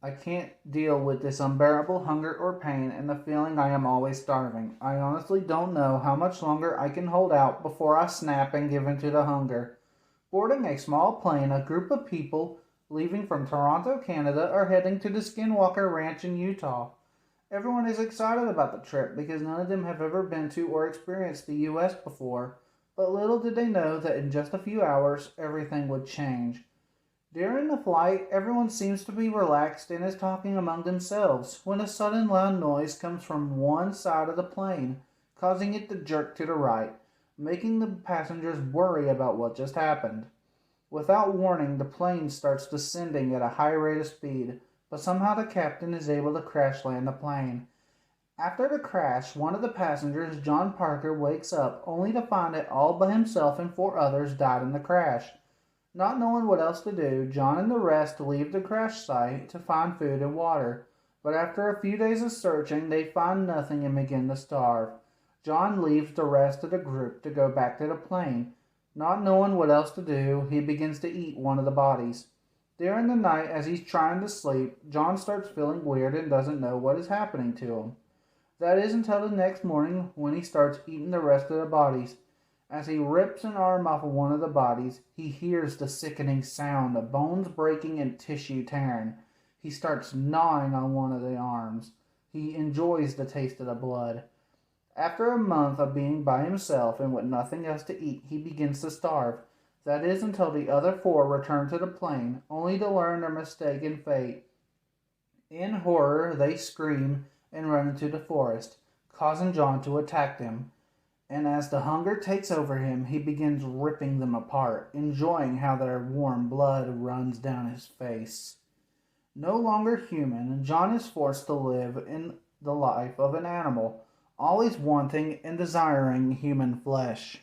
I can't deal with this unbearable hunger or pain and the feeling I am always starving. I honestly don't know how much longer I can hold out before I snap and give in to the hunger. Boarding a small plane, a group of people leaving from Toronto, Canada, are heading to the Skinwalker Ranch in Utah. Everyone is excited about the trip because none of them have ever been to or experienced the US before, but little did they know that in just a few hours everything would change. During the flight, everyone seems to be relaxed and is talking among themselves when a sudden loud noise comes from one side of the plane, causing it to jerk to the right, making the passengers worry about what just happened. Without warning, the plane starts descending at a high rate of speed, but somehow the captain is able to crash land the plane. After the crash, one of the passengers, John Parker, wakes up only to find that all but himself and four others died in the crash. Not knowing what else to do, John and the rest leave the crash site to find food and water, but after a few days of searching, they find nothing and begin to starve. John leaves the rest of the group to go back to the plane. Not knowing what else to do, he begins to eat one of the bodies. During the night, as he's trying to sleep, John starts feeling weird and doesn't know what is happening to him. That is until the next morning when he starts eating the rest of the bodies. As he rips an arm off of one of the bodies, he hears the sickening sound of bones breaking and tissue tearing. He starts gnawing on one of the arms. He enjoys the taste of the blood. After a month of being by himself and with nothing else to eat, he begins to starve. That is until the other four return to the plane, only to learn their mistaken fate. In horror, they scream and run into the forest, causing John to attack them. And as the hunger takes over him, he begins ripping them apart, enjoying how their warm blood runs down his face. No longer human, John is forced to live in the life of an animal, always wanting and desiring human flesh.